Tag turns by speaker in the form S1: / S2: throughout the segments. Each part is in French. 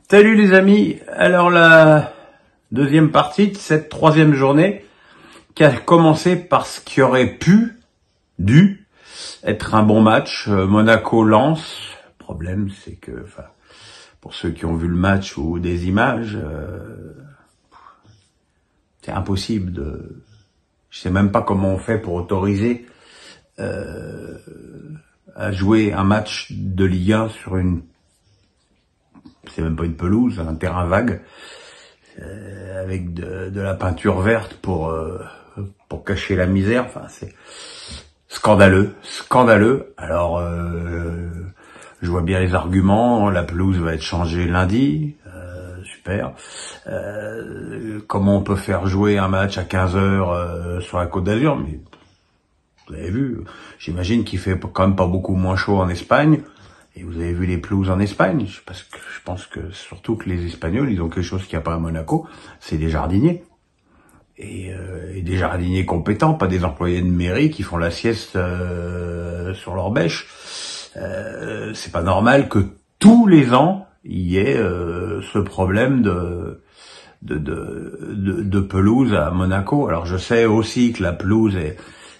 S1: Salut les amis, alors la deuxième partie de cette troisième journée qui a commencé par ce qui aurait dû être un bon match, Monaco-Lens. Le problème c'est que, pour ceux qui ont vu le match ou des images, c'est impossible de... Je sais même pas comment on fait pour autoriser à jouer un match de Ligue 1 sur une... C'est même pas une pelouse, un terrain vague, avec de la peinture verte pour cacher la misère. Enfin, c'est scandaleux. Alors, je vois bien les arguments. La pelouse va être changée lundi. Super. Comment on peut faire jouer un match à 15h sur la Côte d'Azur? Mais vous avez vu, j'imagine qu'il fait quand même pas beaucoup moins chaud en Espagne. Et vous avez vu les pelouses en Espagne, parce que je pense que surtout que les Espagnols, ils ont quelque chose qu'il n'y a pas à Monaco, c'est des jardiniers. Et des jardiniers compétents, pas des employés de mairie qui font la sieste sur leur bêche. C'est pas normal que tous les ans, il y ait ce problème de pelouse à Monaco. Alors je sais aussi que la pelouse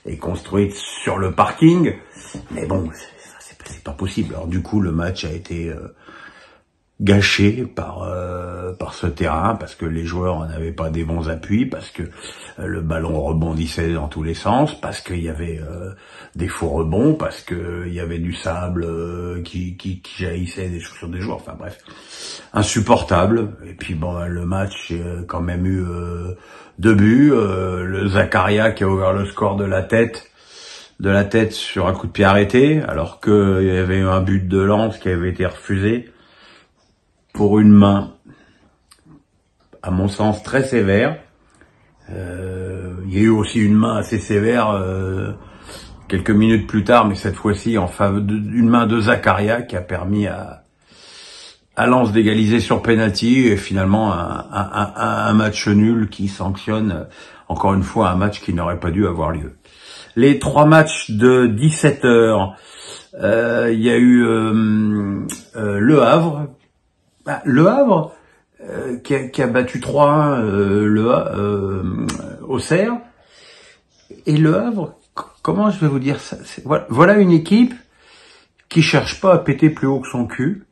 S1: est construite sur le parking, mais bon... C'est pas possible. Alors du coup, le match a été gâché par ce terrain, parce que les joueurs n'avaient pas des bons appuis, parce que le ballon rebondissait dans tous les sens, parce qu'il y avait des faux rebonds, parce qu'il y avait du sable qui jaillissait sur des joueurs. Enfin bref, insupportable. Et puis bon, le match a quand même eu 2 buts. Le Zakaria qui a ouvert le score de la tête sur un coup de pied arrêté, alors qu'il y avait un but de Lens qui avait été refusé pour une main, à mon sens, très sévère. Il y a eu aussi une main assez sévère quelques minutes plus tard, mais cette fois-ci en faveur d'une main de Zakaria qui a permis à Lens d'égaliser sur penalty, et finalement un match nul qui sanctionne encore une fois un match qui n'aurait pas dû avoir lieu. Les 3 matchs de 17h, il y a eu Le Havre. Le Havre qui a battu 3-1 Auxerre. Et Le Havre, comment je vais vous dire ça, voilà une équipe qui cherche pas à péter plus haut que son cul,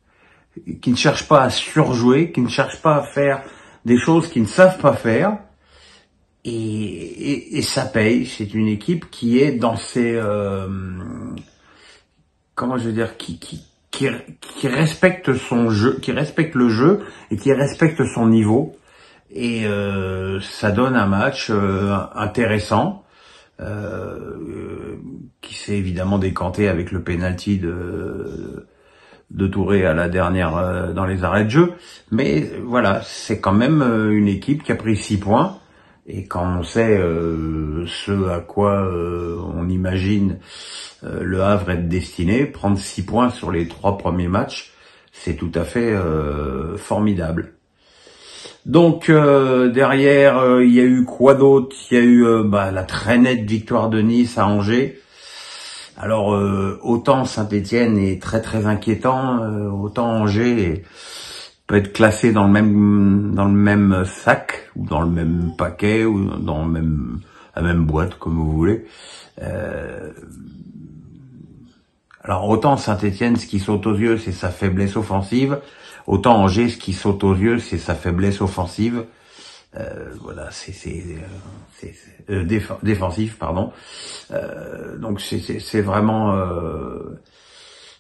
S1: qui ne cherche pas à surjouer, qui ne cherche pas à faire des choses qu'ils ne savent pas faire. Et ça paye. C'est une équipe qui est dans ses comment je veux dire, qui respecte son jeu, qui respecte le jeu et qui respecte son niveau. Et ça donne un match intéressant qui s'est évidemment décanté avec le penalty de Touré à la dernière dans les arrêts de jeu. Mais voilà, c'est quand même une équipe qui a pris 6 points. Et quand on sait ce à quoi on imagine Le Havre être destiné, prendre 6 points sur les 3 premiers matchs, c'est tout à fait formidable. Donc derrière, il y a eu quoi d'autre? Il y a eu la très nette victoire de Nice à Angers. Alors autant Saint-Étienne est très très inquiétant, autant Angers peut être classé dans le même sac, ou dans le même paquet, ou dans la même boîte, comme vous voulez. Alors autant Saint-Étienne, ce qui saute aux yeux, c'est sa faiblesse offensive, autant Angers, ce qui saute aux yeux, c'est sa faiblesse offensive. Voilà, défensif, pardon. Donc c'est vraiment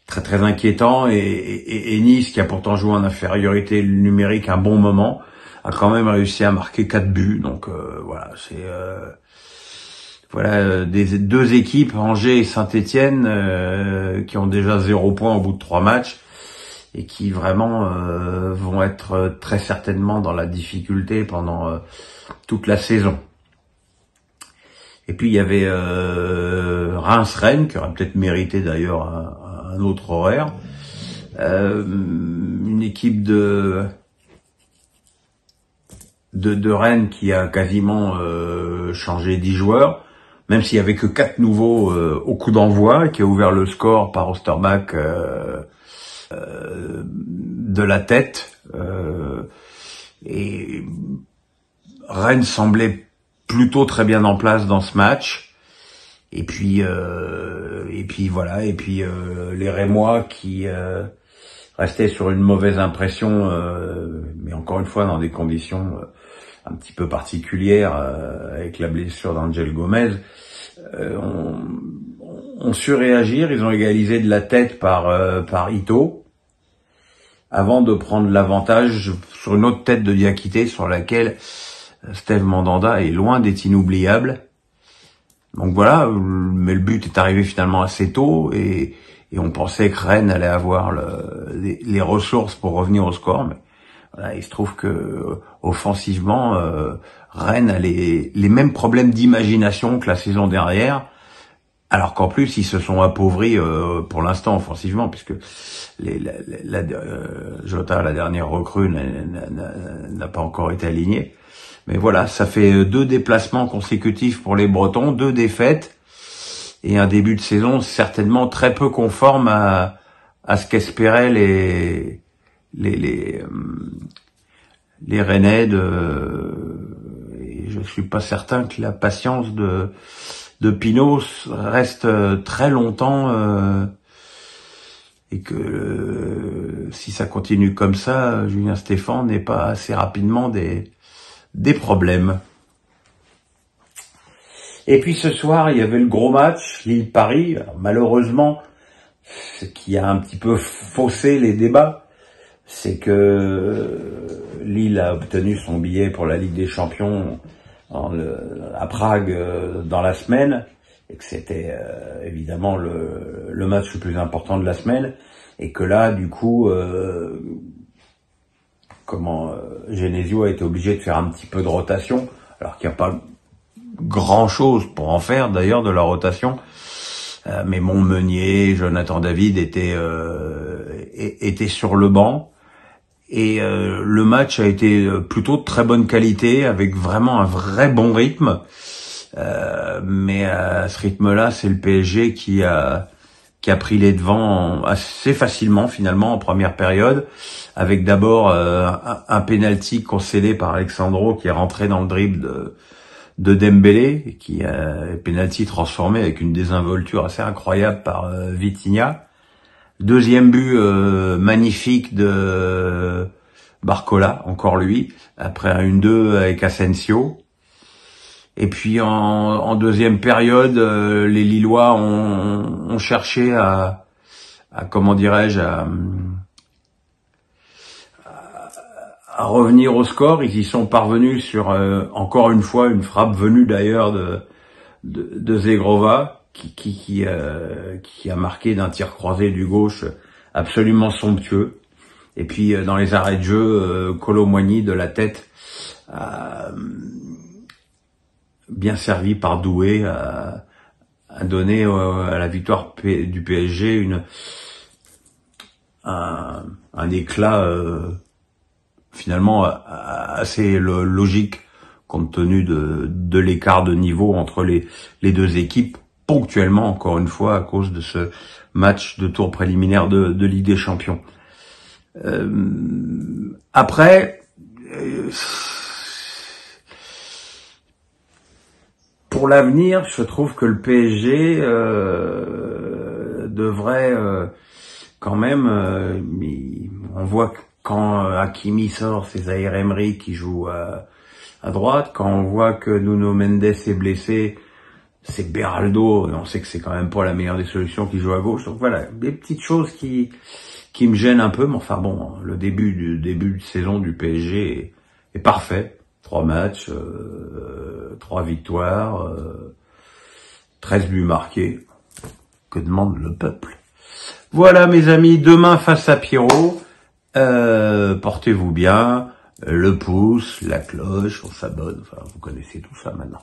S1: très très inquiétant, et Nice, qui a pourtant joué en infériorité numérique un bon moment, a quand même réussi à marquer 4 buts. Donc voilà, c'est des 2 équipes, Angers et Saint-Étienne, qui ont déjà 0 point au bout de 3 matchs, et qui vraiment vont être très certainement dans la difficulté pendant toute la saison. Et puis il y avait Reims-Rennes, qui aurait peut-être mérité d'ailleurs un autre horaire. Une équipe de Rennes qui a quasiment changé 10 joueurs, même s'il y avait que 4 nouveaux au coup d'envoi, qui a ouvert le score par Osterbach de la tête. Et Rennes semblait plutôt très bien en place dans ce match. Et puis voilà. Et puis les Rémois qui restaient sur une mauvaise impression, mais encore une fois dans des conditions un petit peu particulières, avec la blessure d'Angel Gomez, ont su réagir. Ils ont égalisé de la tête par Ito, avant de prendre l'avantage sur une autre tête de Diakité, sur laquelle Steve Mandanda est loin d'être inoubliable. Donc voilà, mais le but est arrivé finalement assez tôt, et on pensait que Rennes allait avoir les ressources pour revenir au score, mais voilà, il se trouve que offensivement, Rennes a les mêmes problèmes d'imagination que la saison dernière, alors qu'en plus ils se sont appauvris pour l'instant offensivement, puisque Jota, la dernière recrue, n'a pas encore été alignée. Mais voilà, ça fait 2 déplacements consécutifs pour les Bretons, 2 défaites, et un début de saison certainement très peu conforme à ce qu'espéraient les Rennais. Et je suis pas certain que la patience de Pinot reste très longtemps, et que si ça continue comme ça, Julien Stéphan n'ait pas assez rapidement des problèmes. Et puis ce soir, il y avait le gros match, Lille-Paris. Malheureusement, ce qui a un petit peu faussé les débats, c'est que Lille a obtenu son billet pour la Ligue des Champions à Prague dans la semaine, et que c'était évidemment le match le plus important de la semaine, et que là, du coup, Genesio a été obligé de faire un petit peu de rotation, alors qu'il n'y a pas grand chose pour en faire d'ailleurs de la rotation, mais Montmeunier, Jonathan David étaient sur le banc, et le match a été plutôt de très bonne qualité, avec vraiment un vrai bon rythme, mais à ce rythme-là, c'est le PSG qui a pris les devants assez facilement finalement en première période, avec d'abord un penalty concédé par Alexandro, qui est rentré dans le dribble de Dembélé, qui a penalty transformé avec une désinvolture assez incroyable par Vitinha. Deuxième but magnifique de Barcola, encore lui, après un 1-2 avec Asensio. Et puis en deuxième période, les Lillois ont cherché à comment dirais-je, à revenir au score. Ils y sont parvenus sur encore une fois une frappe venue d'ailleurs de Zegrova, qui a marqué d'un tir croisé du gauche absolument somptueux. Et puis dans les arrêts de jeu, Kolo Muani de la tête, bien servi par Doué, a donné à la victoire du PSG un éclat finalement assez logique, compte tenu de l'écart de niveau entre les 2 équipes, ponctuellement encore une fois à cause de ce match de tour préliminaire de Ligue des Champions. Après, pour l'avenir, je trouve que le PSG devrait quand même, on voit que quand Hakimi sort, c'est Zaïre Emery qui joue à droite. Quand on voit que Nuno Mendes est blessé, c'est Beraldo. On sait que c'est quand même pas la meilleure des solutions qui joue à gauche. Donc voilà, des petites choses qui me gênent un peu. Mais enfin bon, le début de saison du PSG est parfait. 3 matchs, 3 victoires, 13 buts marqués. Que demande le peuple? Voilà mes amis, demain face à Pierrot. Portez-vous bien, le pouce, la cloche, on s'abonne, enfin vous connaissez tout ça maintenant.